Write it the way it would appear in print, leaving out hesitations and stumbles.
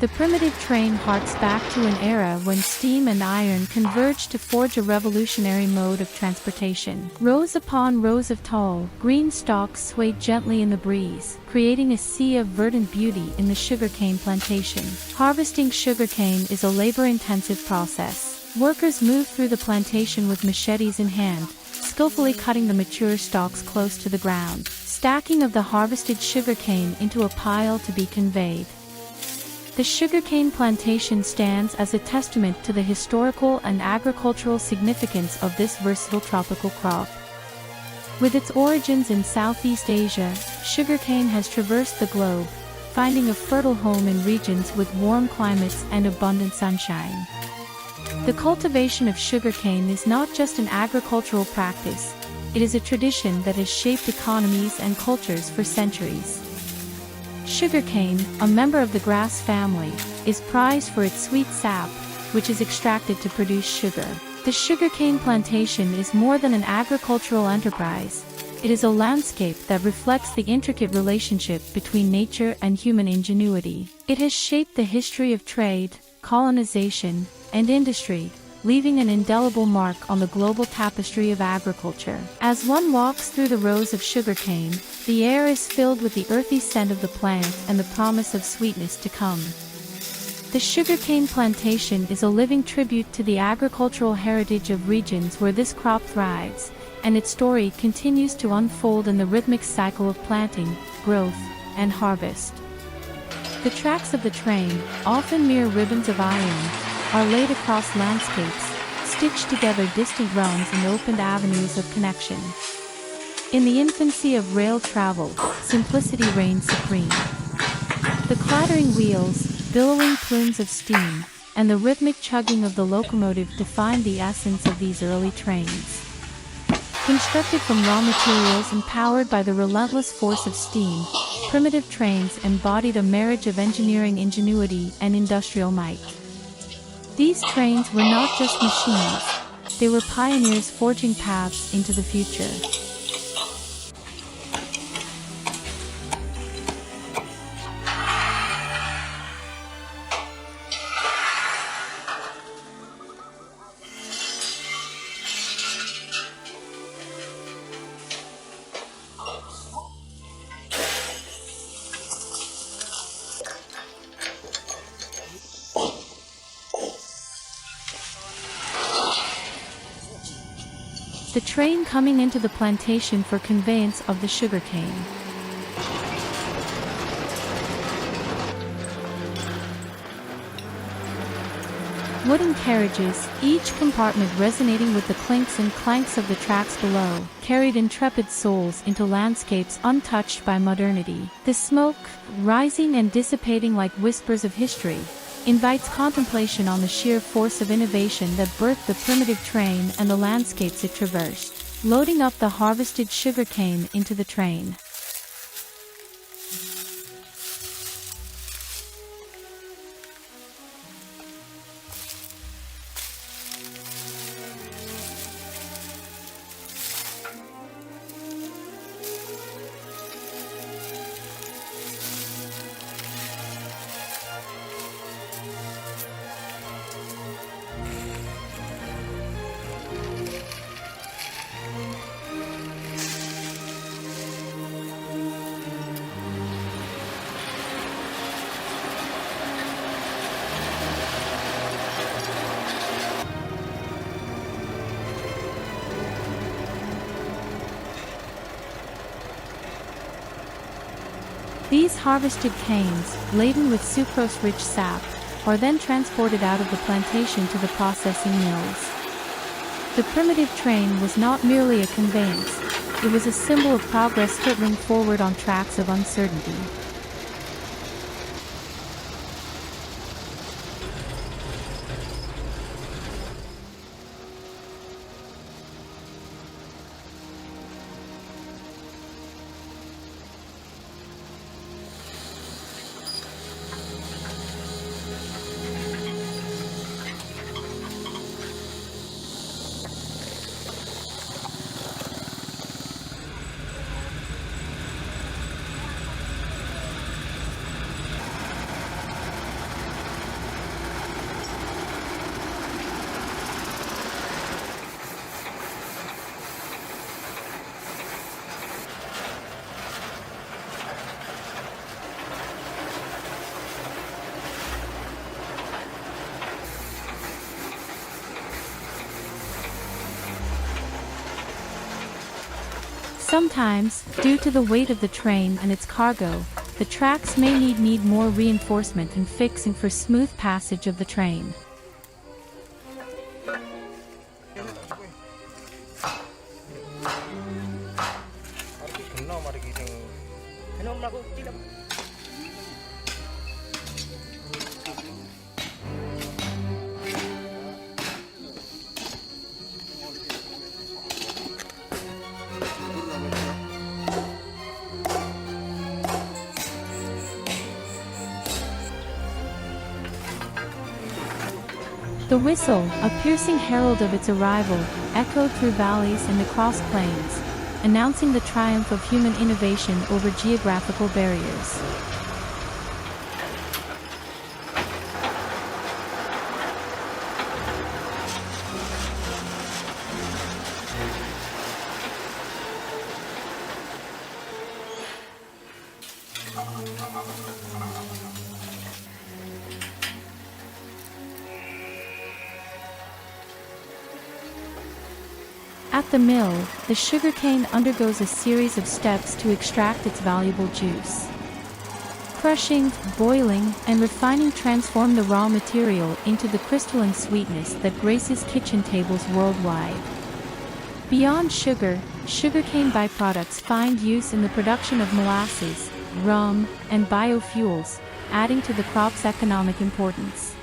The primitive train harks back to an era when steam and iron converged to forge a revolutionary mode of transportation. Rows upon rows of tall, green stalks swayed gently in the breeze, creating a sea of verdant beauty in the sugarcane plantation. Harvesting sugarcane is a labor-intensive process. Workers move through the plantation with machetes in hand, skillfully cutting the mature stalks close to the ground. Stacking of the harvested sugarcane into a pile to be conveyed. The sugarcane plantation stands as a testament to the historical and agricultural significance of this versatile tropical crop. With its origins in Southeast Asia, sugarcane has traversed the globe, finding a fertile home in regions with warm climates and abundant sunshine. The cultivation of sugarcane is not just an agricultural practice, it is a tradition that has shaped economies and cultures for centuries. Sugarcane, a member of the grass family, is prized for its sweet sap, which is extracted to produce sugar. The sugarcane plantation is more than an agricultural enterprise. It is a landscape that reflects the intricate relationship between nature and human ingenuity. It has shaped the history of trade, colonization, and industry, leaving an indelible mark on the global tapestry of agriculture. As one walks through the rows of sugarcane, the air is filled with the earthy scent of the plant and the promise of sweetness to come. The sugarcane plantation is a living tribute to the agricultural heritage of regions where this crop thrives, and its story continues to unfold in the rhythmic cycle of planting, growth, and harvest. The tracks of the train, often mere ribbons of iron, are laid across landscapes, stitched together distant realms and opened avenues of connection. In the infancy of rail travel, simplicity reigned supreme. The clattering wheels, billowing plumes of steam, and the rhythmic chugging of the locomotive defined the essence of these early trains. Constructed from raw materials and powered by the relentless force of steam, primitive trains embodied a marriage of engineering ingenuity and industrial might. These trains were not just machines, they were pioneers forging paths into the future. The train coming into the plantation for conveyance of the sugarcane. Wooden carriages, each compartment resonating with the clinks and clanks of the tracks below, carried intrepid souls into landscapes untouched by modernity. The smoke, rising and dissipating like whispers of history, invites contemplation on the sheer force of innovation that birthed the primitive train and the landscapes it traversed, loading up the harvested sugarcane into the train. These harvested canes, laden with sucrose-rich sap, are then transported out of the plantation to the processing mills. The primitive train was not merely a conveyance, it was a symbol of progress hurtling forward on tracks of uncertainty. Sometimes, due to the weight of the train and its cargo, the tracks may need more reinforcement and fixing for smooth passage of the train. The whistle, a piercing herald of its arrival, echoed through valleys and across plains, announcing the triumph of human innovation over geographical barriers. At the mill, the sugarcane undergoes a series of steps to extract its valuable juice. Crushing, boiling, and refining transform the raw material into the crystalline sweetness that graces kitchen tables worldwide. Beyond sugar, sugarcane byproducts find use in the production of molasses, rum, and biofuels, adding to the crop's economic importance.